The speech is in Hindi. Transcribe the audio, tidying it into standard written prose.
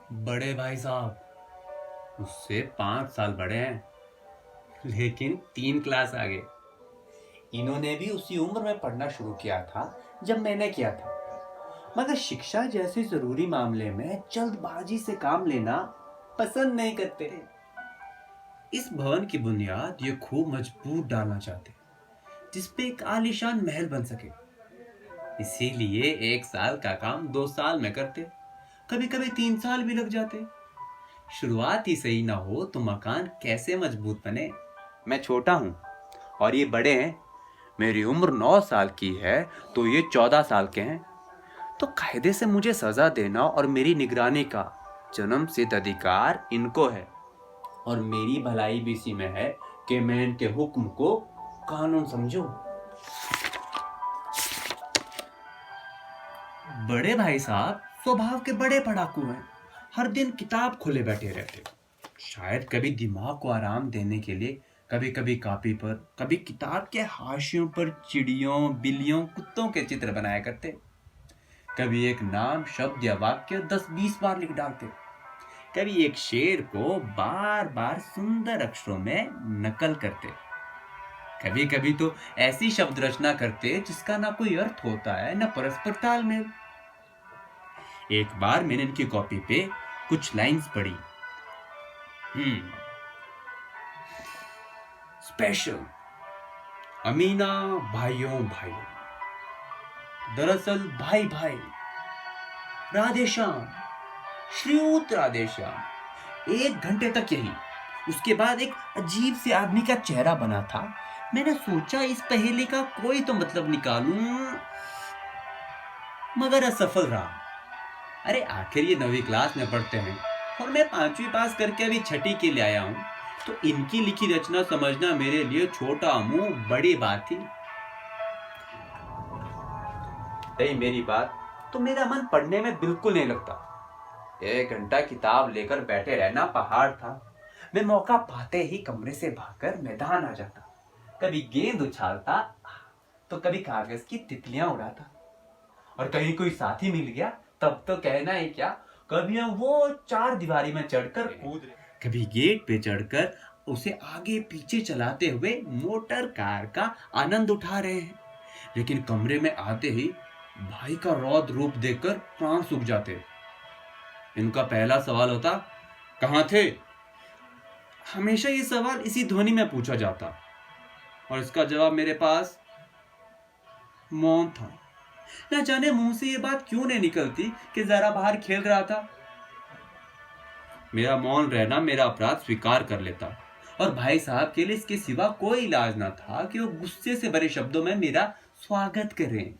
बड़े भाई साहब मुझसे 5 साल बड़े हैं, लेकिन 3 क्लास आगे। इन्होंने भी उसी उम्र में पढ़ना शुरू किया था जब मैंने किया था, मगर शिक्षा जैसे जरूरी मामले में जल्दबाजी से काम लेना पसंद नहीं करते। इस भवन की बुनियाद ये खूब मजबूत डालना चाहते, जिसपे एक आलीशान महल बन सके। इसीलिए 1 साल का काम 2 साल में करते, कभी कभी 3 साल भी लग जाते। शुरुआत ही सही ना हो तो मकान कैसे मजबूत बने। मैं छोटा हूं और ये बड़े हैं। मेरी उम्र 9 साल की है तो ये 14 साल के हैं। तो कायदे से मुझे सजा देना और मेरी निगरानी का जन्मसिद्ध अधिकार इनको है, और मेरी भलाई भी इसी में है कि मैं इनके हुक्म को कानून समझूं। बड़े भाई साहब स्वभाव के बड़े पढ़ाकू हैं। हर दिन किताब खोले बैठे रहते, शायद कभी दिमाग को आराम देने के लिए, कभी कभी कॉपी पर, कभी किताब के हाशियों पर चिड़ियों, बिल्लियों, कुत्तों के चित्र बनाया करते। कभी एक नाम, शब्द या वाक्य 10-20 बार लिख डालते। कभी एक शेर को बार बार सुंदर अक्षरों में नकल करते। कभी कभी तो ऐसी शब्द रचना करते जिसका ना कोई अर्थ होता है, ना परस्पर तालमेल। एक बार मैंने इनकी कॉपी पे कुछ लाइंस पढ़ी। स्पेशल अमीना भाइयों भाइयों, दरअसल भाई भाई, राधेश्याम, श्रीयुत राधेश्याम। 1 घंटे तक यही। उसके बाद एक अजीब से आदमी का चेहरा बना था। मैंने सोचा इस पहेली का कोई तो मतलब निकालूं, मगर असफल रहा। अरे आखिर ये 9वीं क्लास में पढ़ते हैं और मैं 5वीं पास करके अभी 6ठी के लिए आया हूं, तो इनकी लिखी रचना समझना मेरे लिए छोटा मुंह बड़ी बात थी। नहीं मेरी बात तो मेरा मन पढ़ने में बिल्कुल नहीं लगता। 1 घंटा किताब लेकर बैठे रहना पहाड़ था। मैं मौका पाते ही कमरे से भागकर मैदान आ जाता। कभी गेंद उछालता तो कभी कागज की तितलियां उड़ाता, और कहीं कोई साथी मिल गया तब तो कहना ही क्या, कभी हम वो 4 दीवारी में चढ़कर कूद रहे, कभी गेट पे चढ़कर उसे आगे पीछे चलाते हुए मोटर कार का आनंद उठा रहे हैं। लेकिन कमरे में आते ही भाई का रौद्र रूप देखकर प्राण सूख जाते। इनका पहला सवाल होता, कहां थे? हमेशा ये सवाल इसी ध्वनि में पूछा जाता, और इसका जवाब मेरे पास मौन था। न जाने मुंह से ये बात क्यों नहीं निकलती कि जरा बाहर खेल रहा था। मेरा मौन रहना मेरा अपराध स्वीकार कर लेता, और भाई साहब के लिए इसके सिवा कोई इलाज ना था कि वो गुस्से से भरे शब्दों में मेरा स्वागत करें।